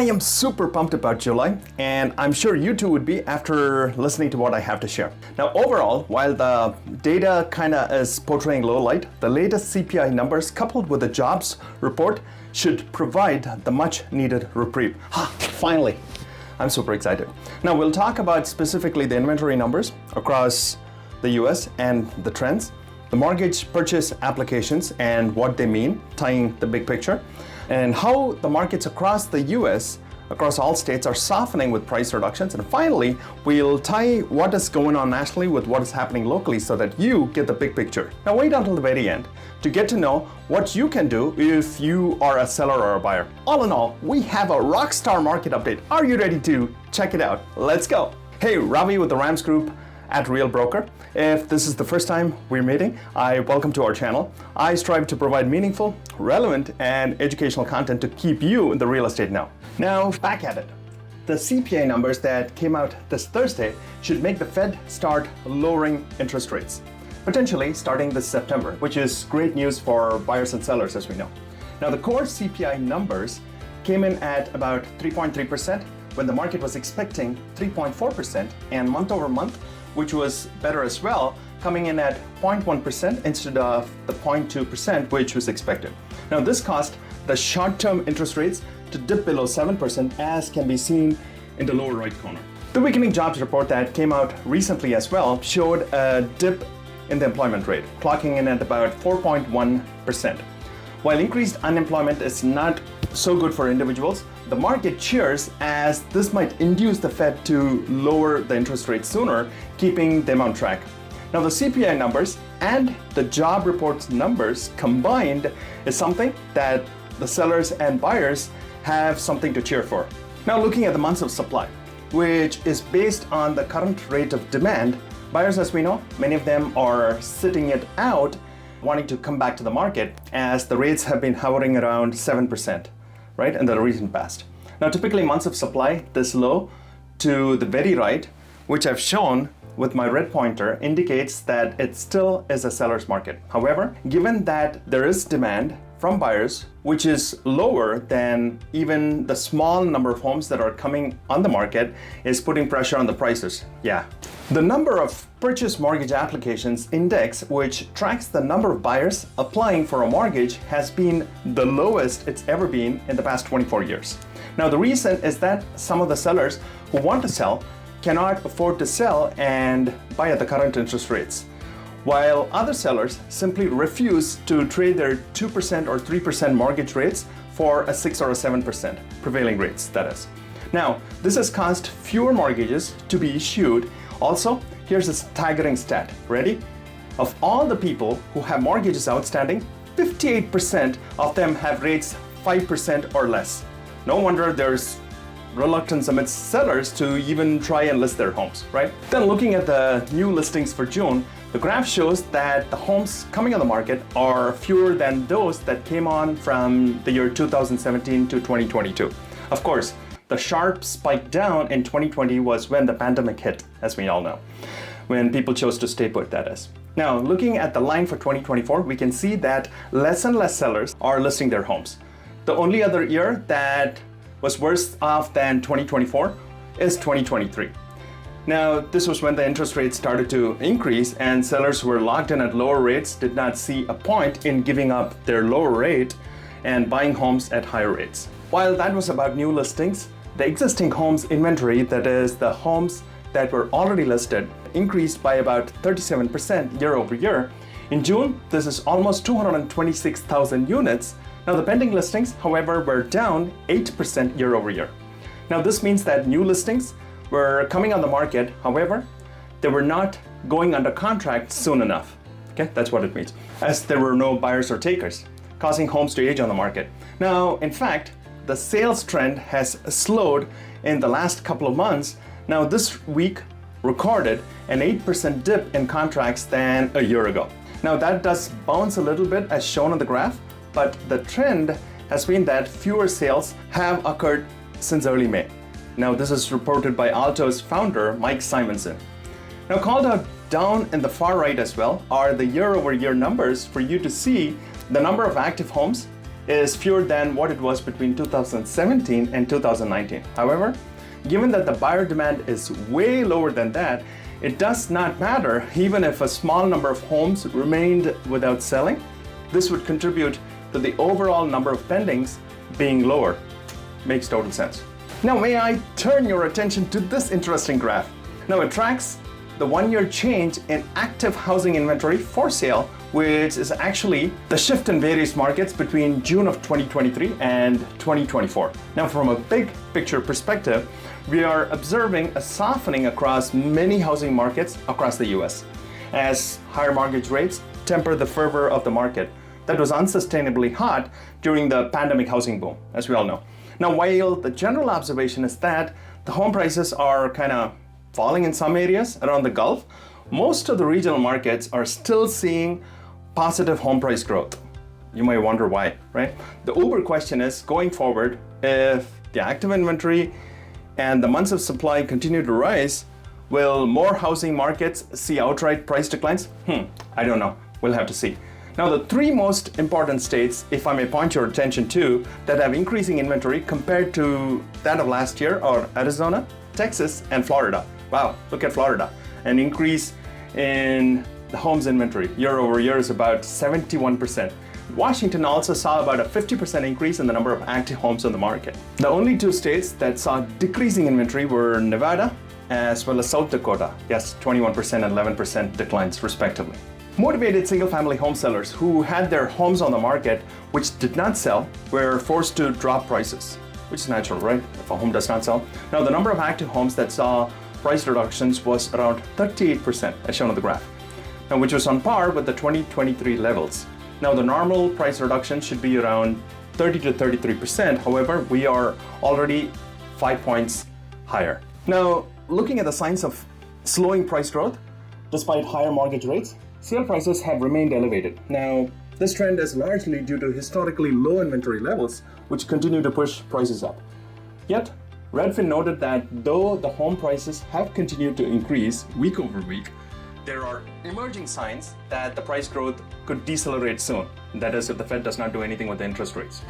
I am super pumped about July, and I'm sure you too would be after listening to what I have to share. Now overall, while the data kinda is portraying low light, the latest CPI numbers coupled with the jobs report should provide the much needed reprieve. Finally, I'm super excited. Now we'll talk about specifically the inventory numbers across the US and the trends, the mortgage purchase applications and what they mean, tying the big picture, and how the markets across the US, across all states, are softening with price reductions. And finally, we'll tie what is going on nationally with what is happening locally so that you get the big picture. Now wait until the very end to get to know what you can do if you are a seller or a buyer. All in all, we have a rock star market update. Are you ready to check it out? Let's go. Hey, Ravi with the Rams Group at Real Broker. If this is the first time we're meeting, welcome to our channel. I strive to provide meaningful, relevant, and educational content to keep you in the real estate now. Now, back at it. The CPI numbers that came out this Thursday should make the Fed start lowering interest rates, potentially starting this September, which is great news for buyers and sellers, as we know. Now, the core CPI numbers came in at about 3.3% when the market was expecting 3.4%, and month over month, which was better as well, coming in at 0.1% instead of the 0.2% which was expected. Now this caused the short-term interest rates to dip below 7%, as can be seen in the lower right corner. The weakening jobs report that came out recently as well showed a dip in the employment rate, clocking in at about 4.1%. While increased unemployment is not so good for individuals, the market cheers as this might induce the Fed to lower the interest rate sooner, keeping them on track. Now the CPI numbers and the job reports numbers combined is something that the sellers and buyers have something to cheer for. Now looking at the months of supply, which is based on the current rate of demand, buyers, as we know, many of them are sitting it out, wanting to come back to the market as the rates have been hovering around 7%. Right, in the recent past. Now typically months of supply this low to the very right, which I've shown with my red pointer, indicates that it still is a seller's market. However, given that there is demand from buyers, which is lower than even the small number of homes that are coming on the market, is putting pressure on the prices. Yeah. The number of purchase mortgage applications index, which tracks the number of buyers applying for a mortgage, has been the lowest it's ever been in the past 24 years. Now the reason is that some of the sellers who want to sell cannot afford to sell and buy at the current interest rates, while other sellers simply refuse to trade their 2% or 3% mortgage rates for a 6 or a 7% prevailing rates, that is. Now, this has caused fewer mortgages to be issued. Also, here's a staggering stat. Ready? Of all the people who have mortgages outstanding, 58% of them have rates 5% or less. No wonder there's reluctance amidst sellers to even try and list their homes, right? Then looking at the new listings for June, the graph shows that the homes coming on the market are fewer than those that came on from the year 2017 to 2022. Of course, the sharp spike down in 2020 was when the pandemic hit, as we all know, when people chose to stay put, that is. Now, looking at the line for 2024, we can see that less and less sellers are listing their homes. The only other year that was worse off than 2024 is 2023. Now, this was when the interest rates started to increase and sellers who were locked in at lower rates did not see a point in giving up their lower rate and buying homes at higher rates. While that was about new listings, the existing homes inventory, that is the homes that were already listed, increased by about 37% year over year. In June, this is almost 226,000 units. Now the pending listings, however, were down 8% year over year. Now this means that new listings were coming on the market, however, they were not going under contract soon enough. Okay, that's what it means, as there were no buyers or takers, causing homes to age on the market. Now, in fact, the sales trend has slowed in the last couple of months. Now this week recorded an 8% dip in contracts than a year ago. Now that does bounce a little bit as shown on the graph, but the trend has been that fewer sales have occurred since early May. Now this is reported by Alto's founder, Mike Simonson. Now called out down in the far right as well are the year-over-year numbers for you to see the number of active homes is fewer than what it was between 2017 and 2019. However, given that the buyer demand is way lower than that, it does not matter even if a small number of homes remained without selling. This would contribute to the overall number of pendings being lower. Makes total sense. Now may I turn your attention to this interesting graph. Now it tracks the one-year change in active housing inventory for sale, which is actually the shift in various markets between June of 2023 and 2024. Now from a big picture perspective, we are observing a softening across many housing markets across the US as higher mortgage rates temper the fervor of the market that was unsustainably hot during the pandemic housing boom, as we all know. Now, while the general observation is that the home prices are kind of falling in some areas around the Gulf, most of the regional markets are still seeing positive home price growth. You might wonder why, right? The uber question is, going forward, if the active inventory and the months of supply continue to rise, will more housing markets see outright price declines? I don't know. We'll have to see. Now, the three most important states, if I may point your attention to, that have increasing inventory compared to that of last year are Arizona, Texas, and Florida. Wow, look at Florida. An increase in the homes inventory year over year is about 71%. Washington also saw about a 50% increase in the number of active homes on the market. The only two states that saw decreasing inventory were Nevada as well as South Dakota. Yes, 21% and 11% declines respectively. Motivated single-family home sellers who had their homes on the market which did not sell were forced to drop prices, which is natural, right? If a home does not sell. Now, the number of active homes that saw price reductions was around 38%, as shown on the graph, now, which was on par with the 2023 levels. Now, the normal price reduction should be around 30 to 33%. However, we are already 5 points higher. Now, looking at the signs of slowing price growth, despite higher mortgage rates, sale prices have remained elevated. Now, this trend is largely due to historically low inventory levels, which continue to push prices up. Yet, Redfin noted that though the home prices have continued to increase week over week, there are emerging signs that the price growth could decelerate soon. That is, if the Fed does not do anything with the interest rates.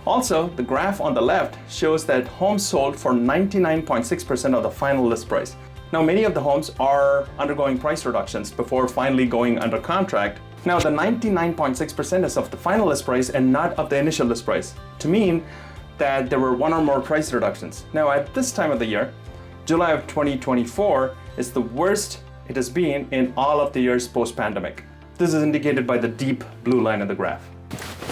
Also, the graph on the left shows that homes sold for 99.6% of the final list price. Now, many of the homes are undergoing price reductions before finally going under contract. Now, the 99.6% is of the final list price and not of the initial list price, to mean that there were one or more price reductions. Now, at this time of the year, July of 2024 is the worst it has been in all of the years post-pandemic. This is indicated by the deep blue line in the graph.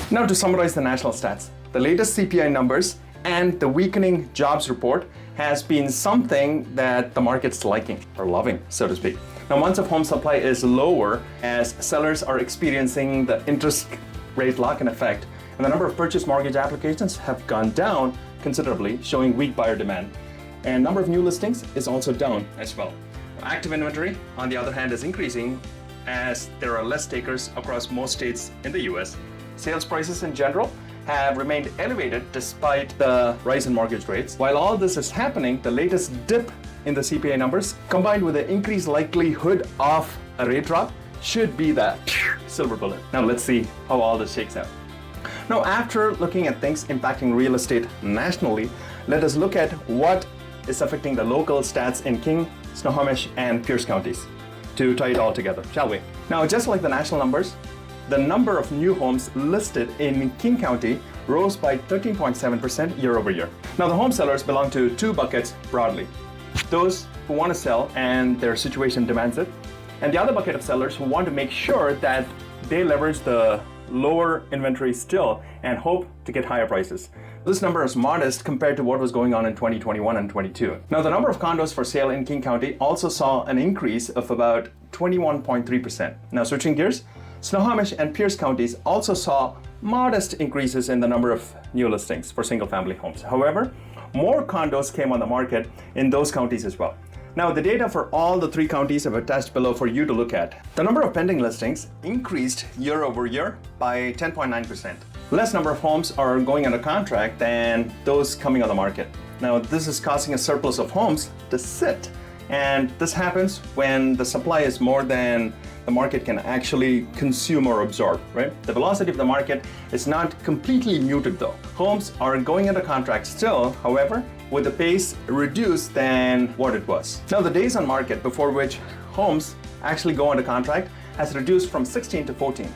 Now, to summarize the national stats, the latest CPI numbers and the weakening jobs report has been something that the market's liking, or loving, so to speak. Now, months of home supply is lower as sellers are experiencing the interest rate lock-in effect, and the number of purchase mortgage applications have gone down considerably, showing weak buyer demand. And number of new listings is also down as well. Active inventory, on the other hand, is increasing as there are less takers across most states in the US. Sales prices in general have remained elevated despite the rise in mortgage rates. While all this is happening, the latest dip in the CPI numbers, combined with the increased likelihood of a rate drop, should be the silver bullet. Now let's see how all this shakes out. Now, after looking at things impacting real estate nationally, let us look at what is affecting the local stats in King, Snohomish, and Pierce counties to tie it all together, shall we? Now, just like the national numbers, the number of new homes listed in King County rose by 13.7% year over year. Now, the home sellers belong to two buckets broadly. Those who want to sell and their situation demands it, and the other bucket of sellers who want to make sure that they leverage the lower inventory still and hope to get higher prices. This number is modest compared to what was going on in 2021 and 22. Now, the number of condos for sale in King County also saw an increase of about 21.3%. Now, switching gears, Snohomish and Pierce counties also saw modest increases in the number of new listings for single-family homes. However, more condos came on the market in those counties as well. Now, the data for all the three counties are attached below for you to look at. The number of pending listings increased year over year by 10.9%. Less number of homes are going under contract than those coming on the market. Now, this is causing a surplus of homes to sit, and this happens when the supply is more than the market can actually consume or absorb, right? The velocity of the market is not completely muted though. Homes are going under contract still, however, with the pace reduced than what it was. Now, the days on market before which homes actually go under contract has reduced from 16 to 14.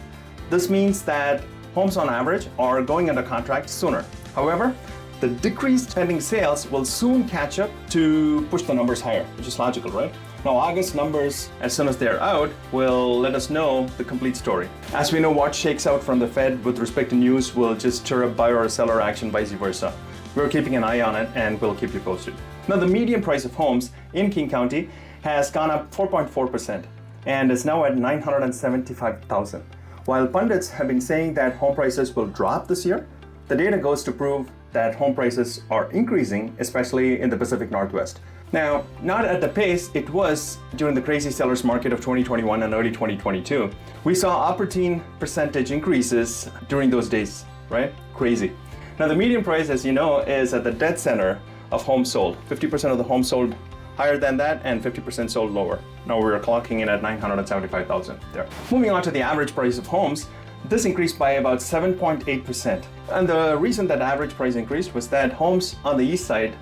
This means that homes on average are going under contract sooner. However, the decreased pending sales will soon catch up to push the numbers higher, which is logical, right? Now, August numbers, as soon as they're out, will let us know the complete story. As we know, what shakes out from the Fed with respect to news will just stir up buyer or seller action, vice versa. We're keeping an eye on it and we'll keep you posted. Now, the median price of homes in King County has gone up 4.4% and is now at $975,000. While pundits have been saying that home prices will drop this year, the data goes to prove that home prices are increasing, especially in the Pacific Northwest. Now, not at the pace it was during the crazy sellers market of 2021 and early 2022. We saw opportune percentage increases during those days, right? Crazy. Now, the median price, as you know, is at the dead center of homes sold. 50% of the homes sold higher than that and 50% sold lower. Now we're clocking in at $975,000 there. Moving on to the average price of homes, this increased by about 7.8%. And the reason that average price increased was that homes on the east side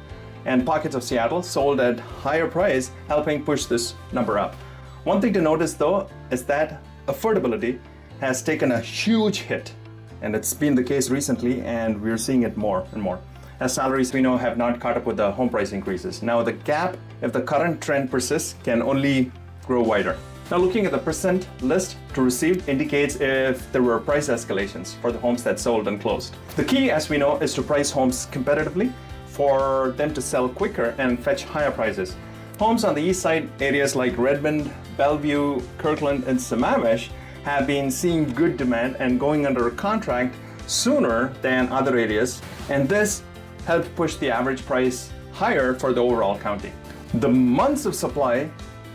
and pockets of Seattle sold at higher price, helping push this number up. One thing to notice though is that affordability has taken a huge hit, and it's been the case recently, and we're seeing it more and more, as salaries we know have not caught up with the home price increases. Now the gap, if the current trend persists, can only grow wider. Now, looking at the percent list to receive indicates if there were price escalations for the homes that sold and closed. The key, as we know, is to price homes competitively for them to sell quicker and fetch higher prices. Homes on the east side, areas like Redmond, Bellevue, Kirkland, and Snohomish have been seeing good demand and going under a contract sooner than other areas, and this helped push the average price higher for the overall county. The months of supply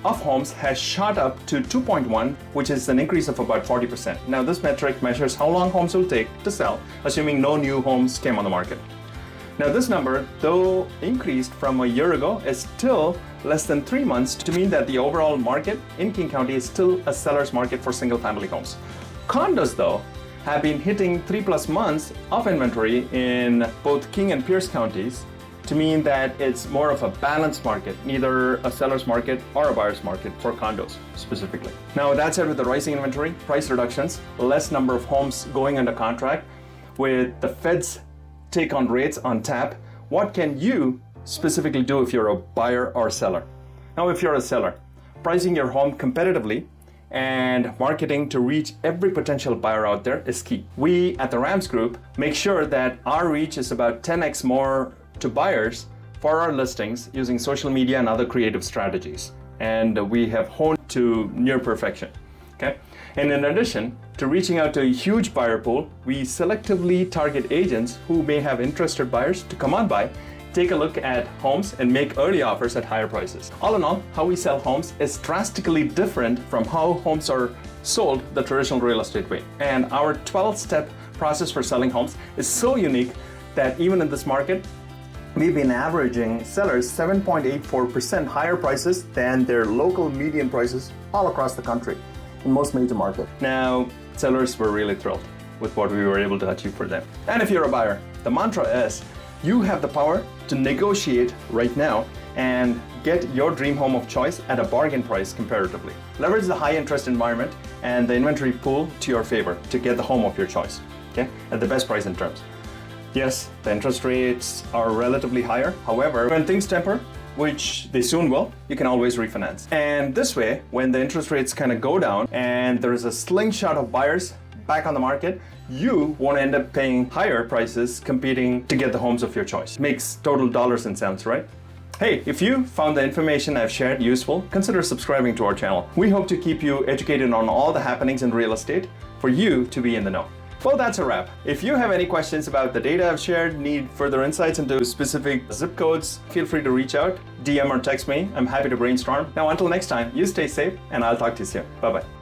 of homes has shot up to 2.1, which is an increase of about 40%. Now, this metric measures how long homes will take to sell, assuming no new homes came on the market. Now, this number, though increased from a year ago, is still less than 3 months to mean that the overall market in King County is still a seller's market for single-family homes. Condos, though, have been hitting 3+ months of inventory in both King and Pierce counties, to mean that it's more of a balanced market, neither a seller's market or a buyer's market for condos specifically. Now, that said, with the rising inventory, price reductions, less number of homes going under contract, with the Fed's take on rates on tap, what can you specifically do if you're a buyer or seller? Now, if you're a seller, pricing your home competitively and marketing to reach every potential buyer out there is key. We at the Rams Group make sure that our reach is about 10x more to buyers for our listings using social media and other creative strategies. And we have honed to near perfection. Okay? And in addition to reaching out to a huge buyer pool, we selectively target agents who may have interested buyers to come on by, take a look at homes, and make early offers at higher prices. All in all, how we sell homes is drastically different from how homes are sold the traditional real estate way. And our 12-step process for selling homes is so unique that even in this market, we've been averaging sellers 7.84% higher prices than their local median prices all across the country in most major markets. Now, sellers were really thrilled with what we were able to achieve for them. And if you're a buyer, the mantra is you have the power to negotiate right now and get your dream home of choice at a bargain price comparatively. Leverage the high interest environment and the inventory pool to your favor to get the home of your choice, okay, at the best price and terms. Yes, the interest rates are relatively higher. However, when things temper, which they soon will, you can always refinance. And this way, when the interest rates kind of go down and there's a slingshot of buyers back on the market, you won't end up paying higher prices competing to get the homes of your choice. Makes total dollars and cents, right? Hey, if you found the information I've shared useful, consider subscribing to our channel. We hope to keep you educated on all the happenings in real estate for you to be in the know. Well, that's a wrap. If you have any questions about the data I've shared, need further insights into specific zip codes, feel free to reach out, DM or text me. I'm happy to brainstorm. Now, until next time, you stay safe, and I'll talk to you soon. Bye-bye.